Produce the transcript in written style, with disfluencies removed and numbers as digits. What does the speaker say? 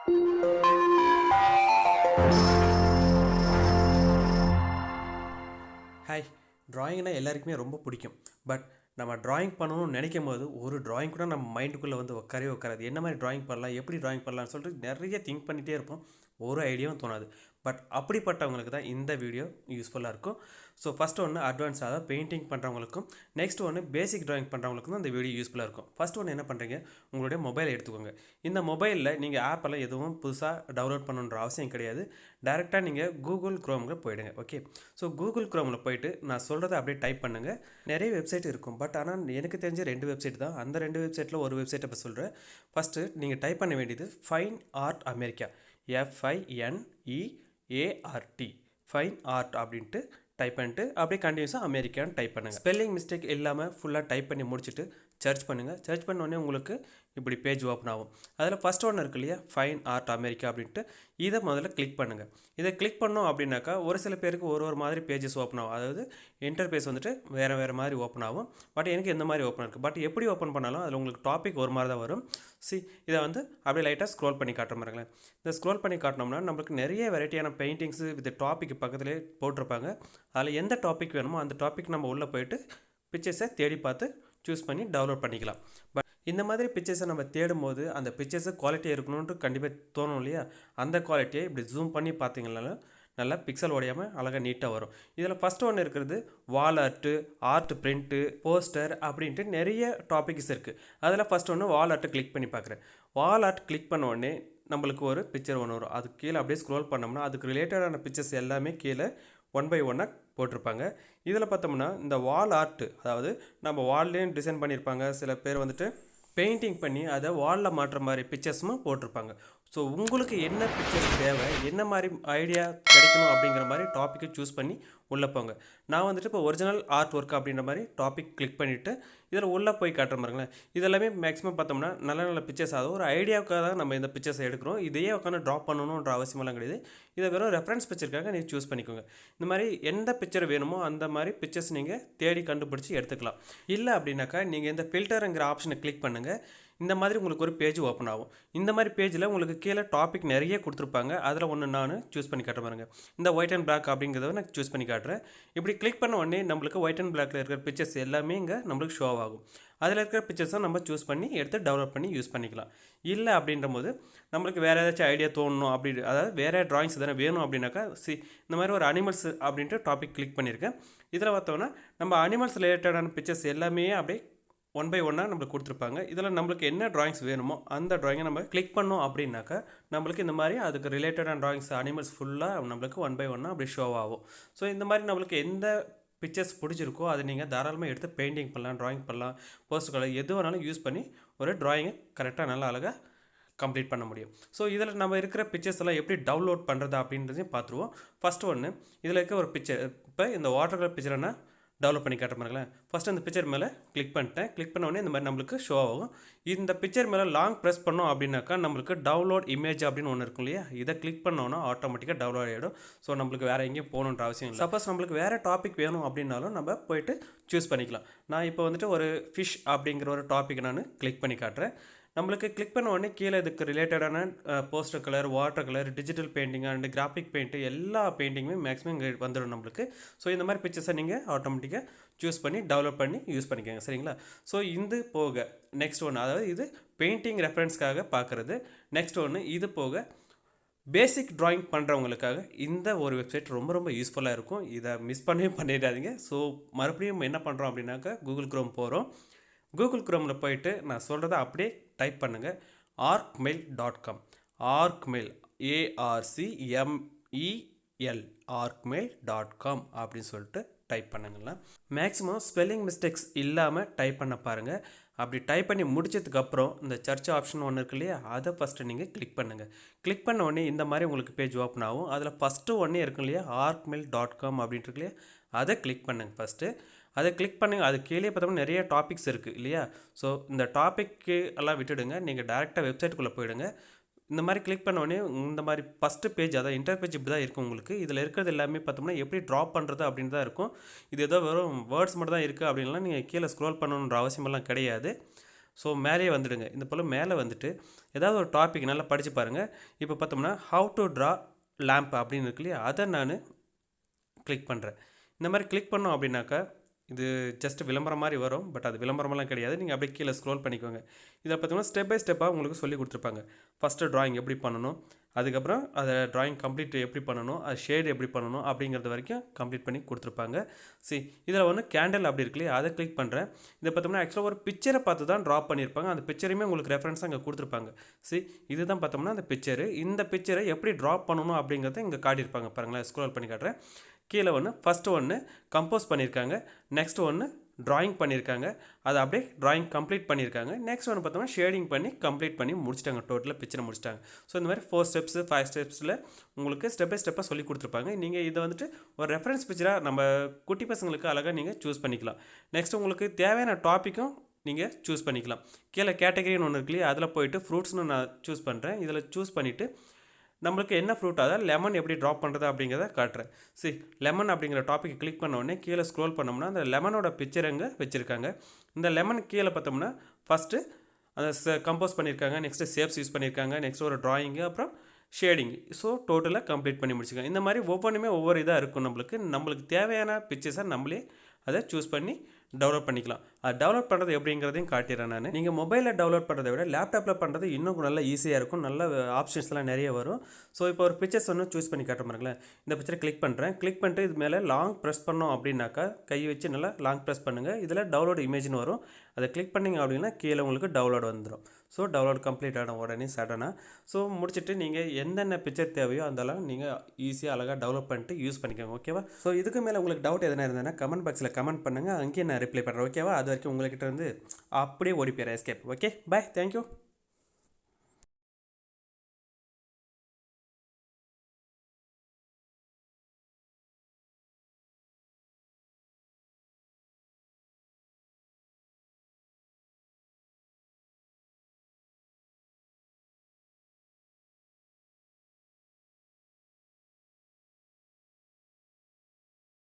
Hi, ட்ராயிங்னா எல்லாருக்குமே ரொம்ப பிடிக்கும். பட் நம்ம ட்ராயிங் பண்ணணும்னு நினைக்கும் போது ஒரு ட்ராயிங் கூட நம்ம மைண்டுக்குள்ளே வந்து உட்காரவே உட்காராது. என்ன மாதிரி ட்ராயிங் பண்ணலாம், எப்படி ட்ராயிங் பண்ணலாம்னு சொல்லிட்டு நிறைய திங்க் பண்ணிகிட்டே இருப்போம். ஒரு ஐடியாவும் தோணாது. பட் அப்படிப்பட்டவங்களுக்கு தான் இந்த வீடியோ யூஸ்ஃபுல்லாக இருக்கும். ஸோ ஃபஸ்ட்டு ஒன்று அட்வான்ஸாக அதாவது பெயிண்டிங் பண்ணுறவங்களுக்கும், நெக்ஸ்ட் ஒன்று பேசிக் ட்ராயிங் பண்ணுறவங்களுக்கும் தான் இந்த வீடியோ யூஸ்ஃபுல்லாக இருக்கும். ஃபஸ்ட் ஒன்று என்ன பண்ணுறீங்க, உங்களுடைய மொபைலை எடுத்துக்கோங்க. இந்த மொபைலில் நீங்கள் ஆப்பெல்லாம் எதுவும் புதுசாக டவுன்லோட் பண்ணணுன்ற அவசியம் கிடையாது. டேரெக்டாக நீங்கள் கூகுள் குரோமுக்கு போயிடுங்க. ஓகே, ஸோ கூகுள் குரோமில் போயிட்டு நான் சொல்கிறத அப்படியே டைப் பண்ணுங்கள். நிறைய வெப்சைட் இருக்கும், பட் ஆனால் எனக்கு தெரிஞ்ச 2 வெப்சைட் தான். அந்த 2 வெப்சைட்டில் ஒரு வெப்சைட்டை இப்போ சொல்கிறேன். ஃபஸ்ட்டு நீங்கள் டைப் பண்ண வேண்டியது fine art America, FINEART, fine art அப்படின்ட்டு டைப் பண்ணிட்டு அப்படியே கண்டினியூஸாக அமெரிக்கான்னு டைப் பண்ணுங்கள். ஸ்பெல்லிங் மிஸ்டேக் இல்லாமல் ஃபுல்லாக டைப் பண்ணி முடிச்சுட்டு சர்ச் பண்ணுங்கள். சர்ச் பண்ணோடனே உங்களுக்கு இப்படி பேஜ் ஓப்பன் ஆகும். அதில் ஃபஸ்ட் ஒன்று இருக்கு இல்லையா, ஃபைன் ஆர்ட் அமெரிக்கா அப்படின்ட்டு, இதை முதல்ல கிளிக் பண்ணுங்கள். இதை கிளிக் பண்ணோம் அப்படின்னாக்கா ஒரு சில பேருக்கு ஒரு மாதிரி பேஜஸ் ஓப்பன் ஆகும். அதாவது இன்டர்பேஸ் வந்துட்டு வேறு மாதிரி ஓப்பன் ஆகும். பட் எனக்கு இந்த மாதிரி ஓப்பன் இருக்குது. பட் எப்படி ஓப்பன் பண்ணாலும் அதில் உங்களுக்கு டாபிக் ஒரு மாதிரி தான் வரும். இதை வந்து அப்படியே லைட்டாக ஸ்க்ரோல் பண்ணி காட்டுற மாதிரிங்களேன். இந்த ஸ்க்ரோல் பண்ணி காட்டினோம்னா நம்மளுக்கு நிறைய வெரைட்டியான பெயிண்டிங்ஸு வித் டாபிக் பக்கத்துலேயே போட்டிருப்பாங்க. அதில் எந்த டாபிக் வேணுமோ அந்த டாபிக் நம்ம உள்ளே போயிட்டு பிக்சர்ஸை தேடி பார்த்து சூஸ் பண்ணி டவுன்லோட் பண்ணிக்கலாம். பட் இந்த மாதிரி பிக்சர்ஸை நம்ம தேடும் போது அந்த பிக்சர்ஸை குவாலிட்டி இருக்கணும்னு கண்டிப்பாக தோணும் இல்லையா, அந்த குவாலிட்டியை இப்படி ஜூம் பண்ணி பார்த்தீங்கனாலும் நல்லா பிக்சல் உடையாமல் அழகாக நீட்டாக வரும். இதில் ஃபஸ்ட்டு ஒன்று இருக்கிறது வால் ஆர்ட்டு, ஆர்ட் பிரிண்ட்டு, போஸ்டர் அப்படின்ட்டு நிறைய டாபிக்ஸ் இருக்குது. அதில் ஃபஸ்ட் ஒன்று வால் ஆர்ட்டு கிளிக் பண்ணி பார்க்குறேன். வால் ஆர்ட் கிளிக் பண்ண உடனே நம்மளுக்கு ஒரு பிக்சர் ஒன்று வரும். அதுக்கு கீழே அப்படியே ஸ்க்ரோல் பண்ணோம்னா அதுக்கு ரிலேட்டடான பிக்சர்ஸ் எல்லாமே கீழே 1 by 1 போட்டிருப்பாங்க. இதில் பார்த்தோம்னா இந்த வால் ஆர்ட்டு, அதாவது நம்ம வால்லேயும் டிசைன் பண்ணியிருப்பாங்க. சில பேர் வந்துட்டு பெயிண்டிங் பண்ணி அதை வாலில் மாட்டுற மாதிரி பிக்சர்ஸும் போட்டிருப்பாங்க. ஸோ உங்களுக்கு என்ன பிக்சர்ஸ் தேவை, என்ன மாதிரி ஐடியா கிடைக்கணும் அப்படிங்கிற மாதிரி டாப்பிக்கை சூஸ் பண்ணி உள்ளே போங்க. நான் வந்துட்டு இப்போ ஒரிஜினல் ஆர்ட் ஒர்க் அப்படின்ற மாதிரி டாபிக் கிளிக் பண்ணிவிட்டு இதில் உள்ளே போய் காட்டுற மாதிரிங்களேன். இதெல்லாமே மேக்ஸிமம் பார்த்தோம்னா நல்ல நல்ல ஆகும். ஒரு ஐடியாவுக்காக தான் நம்ம இந்த பிக்சர்ஸை எடுக்கிறோம். இதையே உட்காந்து ட்ராப் பண்ணணுன்ற அவசியமெல்லாம் கிடையாது. இதை வெறும் ரெஃபரன்ஸ் பிக்சருக்காக நீங்கள் சூஸ் பண்ணிக்கோங்க. இந்த மாதிரி எந்த பிக்சர் வேணுமோ அந்த மாதிரி பிக்சர்ஸ் நீங்கள் தேடி கண்டுபிடிச்சி எடுத்துக்கலாம். இல்லை அப்படின்னாக்கா நீங்கள் இந்த ஃபில்டருங்கிற ஆப்ஷனை கிளிக் பண்ணுங்கள். இந்த மாதிரி உங்களுக்கு ஒரு பேஜ் ஓப்பன் ஆகும். இந்த மாதிரி பேஜில் உங்களுக்கு கீழே டாபிக் நிறைய கொடுத்துருப்பாங்க. அதில் ஒன்று நான் சூஸ் பண்ணி காட்டுற பாருங்க. இந்த ஒயிட் அண்ட் பிளாக் அப்படிங்கிறத நான் சூஸ் பண்ணி காட்டுறேன். இப்படி கிளிக் பண்ண உடனே நம்மளுக்கு ஒயிட் அண்ட் பிளாக்ல இருக்கிற பிக்சர்ஸ் எல்லாமே இங்கே நம்மளுக்கு ஷோ ஆகும். அதில் இருக்கிற பிக்சர்ஸை நம்ம சூஸ் பண்ணி எடுத்து டெவலப் பண்ணி யூஸ் பண்ணிக்கலாம். இல்லை அப்படின்ற போது நம்மளுக்கு வேறு ஏதாச்சும் ஐடியா தோணணும் அப்படி, அதாவது வேறு ட்ராயிங்ஸ் எதனா வேணும் அப்படின்னாக்கா இந்த மாதிரி ஒரு அனிமல்ஸ் அப்படின்ட்டு டாபிக் கிளிக் பண்ணியிருக்கேன். இதில் பார்த்தோம்னா நம்ம அனிமல்ஸ் ரிலேட்டடான பிக்சர்ஸ் எல்லாமே அப்படியே 1 by 1 நம்மளுக்கு கொடுத்துருப்பாங்க. இதில் நம்மளுக்கு என்ன ட்ராயிங்ஸ் வேணுமோ அந்த ட்ராயிங்கை நம்ம கிளிக் பண்ணோம் அப்படின்னாக்கா நம்மளுக்கு இந்த மாதிரி அதுக்கு ரிலேட்டடான ட்ராயிங்ஸ் அனிமல்ஸ் ஃபுல்லாக நம்மளுக்கு 1 by 1 அப்படி ஷோ ஆகும். ஸோ இந்த மாதிரி நம்மளுக்கு எந்த பிக்சர்ஸ் பிடிச்சிருக்கோ அதை நீங்கள் தாராளமாக எடுத்து பெயிண்டிங் பண்ணலாம், ட்ராயிங் பண்ணலாம், போஸ்டர் கலர் எது வேணாலும் யூஸ் பண்ணி ஒரு ட்ராயிங்கை கரெக்டாக நல்லா அழகாக கம்ப்ளீட் பண்ண முடியும். ஸோ இதில் நம்ம இருக்கிற பிக்சர்ஸ் எல்லாம் எப்படி டவுன்லோட் பண்ணுறது அப்படின்றதையும் பார்த்துருவோம். ஃபஸ்ட்டு ஒன்று இதில் இருக்க ஒரு பிக்சர், இப்போ இந்த வாட்டர் கலர் பிக்சர்னா டெவலப் பண்ணி காட்ட மாதிரிங்களேன். ஃபஸ்ட்டு அந்த பிக்சர் மேலே கிளிக் பண்ணிட்டேன். கிளிக் பண்ண உடனே இந்த மாதிரி நம்மளுக்கு ஷோ ஆகும். இந்த பிக்சர் மேலே லாங் ப்ரெஸ் பண்ணோம் அப்படின்னாக்கா நம்மளுக்கு டவுன்லோட் இமேஜ் அப்படின்னு ஒன்று இருக்கும் இல்லையா, இதை கிளிக் பண்ணோன்னா ஆட்டோமேட்டிக்காக டவுன்லோட் ஆகிடும். ஸோ நம்மளுக்கு வேறு எங்கேயும் போகணுன்ற அவசியம் இல்லை. சப்போஸ் நம்மளுக்கு வேறு டாபிக் வேணும் அப்படின்னாலும் நம்ம போய்ட்டு சூஸ் பண்ணிக்கலாம். நான் இப்போ வந்துட்டு ஒரு ஃபிஷ் அப்படிங்கிற ஒரு டாபிக் நான் கிளிக் பண்ணி காட்டுறேன். நம்மளுக்கு கிளிக் பண்ண உடனே கீழே இதுக்கு ரிலேட்டடான poster colour, water colour, digital painting and graphic paint எல்லா பெயிண்டிங்குமே மேக்ஸிமம் இங்கே வந்துடும் நம்மளுக்கு. ஸோ இந்த மாதிரி பிக்சர்ஸை நீங்கள் ஆட்டோமேட்டிக்காக சூஸ் பண்ணி டெவலப் பண்ணி யூஸ் பண்ணிக்கோங்க. சரிங்களா? ஸோ இது போக நெக்ஸ்ட் ஒன்று, அதாவது இது பெயிண்டிங் ரெஃபரன்ஸ்க்காக பார்க்குறது. நெக்ஸ்ட் ஒன்று இது போக பேசிக் ட்ராயிங் பண்ணுறவங்களுக்காக இந்த ஒரு வெப்சைட் ரொம்ப ரொம்ப யூஸ்ஃபுல்லாக இருக்கும். இதை மிஸ் பண்ணவே பண்ணிடாதீங்க. ஸோ மறுபடியும் என்ன பண்ணுறோம் அப்படின்னாக்கா கூகுள் குரோம் போகிறோம். கூகுள் குரோமில் போயிட்டு நான் சொல்கிறத அப்படியே டைப் பண்ணுங்கள். arcmail.com, arcmail ARCMEL, arcmail.com அப்படின்னு சொல்லிட்டு டைப் பண்ணுங்களா. மேக்ஸிமம் ஸ்பெல்லிங் மிஸ்டேக்ஸ் இல்லாமல் டைப் பண்ண பாருங்கள். அப்படி டைப் பண்ணி முடிச்சதுக்கப்புறம் இந்த சர்ச் ஆப்ஷன் ஒன்று இருக்கு இல்லையா, அதை ஃபஸ்ட்டு நீங்கள் கிளிக் பண்ணுங்கள். கிளிக் பண்ண உடனே இந்த மாதிரி உங்களுக்கு பேஜ் ஓப்பன் ஆகும். அதில் ஃபஸ்ட்டு ஒன்றே இருக்கும் இல்லையா, arcmail.com அப்படின்ட்டு இருக்கு இல்லையா, அதை கிளிக் பண்ணுங்கள். ஃபஸ்ட்டு அதை கிளிக் பண்ணுங்கள். அது கீழே பார்த்தோம்னா நிறைய டாபிக்ஸ் இருக்குது இல்லையா. ஸோ இந்த டாபிக்கு எல்லாம் விட்டுடுங்க, நீங்கள் டேரெக்டாக வெப்சைட்டுக்குள்ளே போயிடுங்க. இந்த மாதிரி கிளிக் பண்ண உடனே இந்த மாதிரி ஃபஸ்ட்டு பேஜ், அதாவது இன்டர்பேஜ் இப்படி தான் இருக்கும் உங்களுக்கு. இதில் இருக்கிறது எல்லாமே பார்த்தோம்னா எப்படி ட்ராப் பண்ணுறது அப்படின்னு தான் இருக்கும். இது ஏதோ வெறும் வேர்ட்ஸ் மட்டும் தான் இருக்குது அப்படின்லாம் நீங்கள் கீழே ஸ்க்ரோல் பண்ணணுன்ற அவசியமெல்லாம் கிடையாது. ஸோ மேலேயே வந்துடுங்க. இந்த போல் மேலே வந்துட்டு ஏதாவது ஒரு டாபிக் நல்லா படித்து பாருங்கள். இப்போ பார்த்தோம்னா ஹவு டு ட்ரா லேம்ப் அப்படின்னு இருக்கு இல்லையா, அதை நான் கிளிக் பண்ணுறேன். இந்த மாதிரி கிளிக் பண்ணோம் அப்படின்னாக்கா இது ஜஸ்ட் விளம்பரம் மாதிரி வரும். பட் அது விளம்பரமெல்லாம் கிடையாது. நீங்கள் அப்படியே கீழே ஸ்க்ரோல் பண்ணிக்கோங்க. இதில் பார்த்தீங்கன்னா ஸ்டெப் பை ஸ்டெப்பாக உங்களுக்கு சொல்லி கொடுத்துருப்பாங்க. ஃபஸ்ட்டு ட்ராயிங் எப்படி பண்ணணும், அதுக்கப்புறம் அதை ட்ராயிங் கம்ப்ளீட் எப்படி பண்ணணும், அது ஷேடு எப்படி பண்ணணும் அப்படிங்கிறது வரைக்கும் கம்ப்ளீட் பண்ணி கொடுத்துருப்பாங்க. இதில் வந்து கேண்டில் அப்படி இருக்கு இல்லையா, அதை கிளிக் பண்ணுறேன். இதை பார்த்தோம்னா ஆக்சுவலாக ஒரு பிக்சரை பார்த்து தான் ட்ரா பண்ணியிருப்பாங்க. அந்த பிக்சரையுமே உங்களுக்கு ரெஃபரன்ஸாக இங்கே கொடுத்துருப்பாங்க. இதுதான் பார்த்தோம்னா அந்த பிக்சரு. இந்த பிக்சரை எப்படி ட்ரா பண்ணணும் அப்படிங்கிறத இங்கே காட்டியிருப்பாங்க. பாருங்களேன், ஸ்க்ரோல் பண்ணி காட்டுறேன். கீழே ஃபஸ்ட்டு ஒன்று கம்போஸ் பண்ணியிருக்காங்க, நெக்ஸ்ட் ஒன்று ட்ராயிங் பண்ணியிருக்காங்க, அதை அப்படியே ட்ராயிங் கம்ப்ளீட் பண்ணியிருக்காங்க. நெக்ஸ்ட் ஒன்று பார்த்தோம்னா ஷேடிங் பண்ணி கம்ப்ளீட் பண்ணி முடிச்சிட்டாங்க. டோட்டலாக பிக்சரை முடிச்சிட்டாங்க. ஸோ இந்த மாதிரி 4 ஸ்டெப்ஸ் 5 ஸ்டெப்ஸில் உங்களுக்கு ஸ்டெப் பை ஸ்டெப்பாக சொல்லி கொடுத்துருப்பாங்க. நீங்கள் இதை வந்துட்டு ஒரு ரெஃபரன்ஸ் பிக்சராக நம்ம குட்டி பசங்களுக்கு அழகாக நீங்கள் சூஸ் பண்ணிக்கலாம். நெக்ஸ்ட் உங்களுக்கு தேவையான டாப்பிக்கும் நீங்கள் சூஸ் பண்ணிக்கலாம். கீழே கேட்டகரின்னு ஒன்று இருக்கு இல்லையா, அதில் போயிட்டு ஃப்ரூட்ஸ்னு நான் சூஸ் பண்ணுறேன். இதில் சூஸ் பண்ணிவிட்டு நம்மளுக்கு என்ன ஃப்ரூட், அதாவது லெமன் எப்படி ட்ராப் பண்ணுறது அப்படிங்கிறத காட்டுறேன். லெமன் அப்படிங்கிற டாப்பிக்கை கிளிக் பண்ண உடனே கீழே ஸ்க்ரோல் பண்ணோம்னா அந்த லெமனோட பிக்சர் அங்கே வச்சுருக்காங்க. இந்த லெமன் கீழே பார்த்தோம்னா ஃபஸ்ட்டு அந்த கம்போஸ் பண்ணியிருக்காங்க, நெக்ஸ்ட்டு ஷேப்ஸ் யூஸ் பண்ணியிருக்காங்க, நெக்ஸ்ட் ஒரு ட்ராயிங்கு, அப்புறம் ஷேடிங். ஸோ டோட்டலாக கம்ப்ளீட் பண்ணி முடிச்சுக்காங்க. இந்த மாதிரி ஒவ்வொன்றுமே ஒவ்வொரு இதாக இருக்கும். நம்மளுக்கு தேவையான பிக்சர்ஸை நம்மளே அதை சூஸ் பண்ணி டவுன்லோட் பண்ணிக்கலாம். அது டவுன்லோட் பண்ணுறது எப்படிங்கிறதையும் காட்டிடுறேன் நான். நீங்கள் மொபைலில் டவுன்லோட் பண்ணுறதை விட லேப்டாப்பில் பண்ணுறது இன்னும் நல்லா ஈஸியாக இருக்கும். நல்ல ஆப்ஷன்ஸ்லாம் நிறைய வரும். ஸோ இப்போ ஒரு பிக்சர்ஸ் ஒன்று சூஸ் பண்ணி காட்ட பாருங்களேன். இந்த பிக்சரை கிளிக் பண்ணுறேன். கிளிக் பண்ணிட்டு இது மேலே லாங் ப்ரெஸ் பண்ணோம் அப்படின்னாக்கா கை வச்சு நல்லா லாங் ப்ரெஸ் பண்ணுங்கள். இதில் டவுன்லோட் இமேஜ்னு வரும். அதை கிளிக் பண்ணிங்க அப்படின்னா கீழே உங்களுக்கு டவுன்லோட் வந்துடும். ஸோ டவுன்லோட் கம்ப்ளீட் ஆன உடனே சடனாக முடிச்சுட்டு நீங்கள் என்னென்ன பிக்சர் தேவையோ அதெல்லாம் நீங்கள் ஈஸியாக அழகாக டெவலப் பண்ணிட்டு யூஸ் பண்ணிக்கோங்க. ஓகேவா? ஸோ இதுக்கு மேலே உங்களுக்கு டவுட் எதனா இருந்ததுன்னா கமெண்ட் பாக்ஸில் கமெண்ட் பண்ணுங்கள். அங்கேயே நான் ரிப்ளை பண்ணுறேன். ஓகேவா? அது வரைக்கும் உங்கள்கிட்ட இருந்து அப்படியே ஓடி போயிடுறேன் எஸ்கேப். Okay, by, thank you.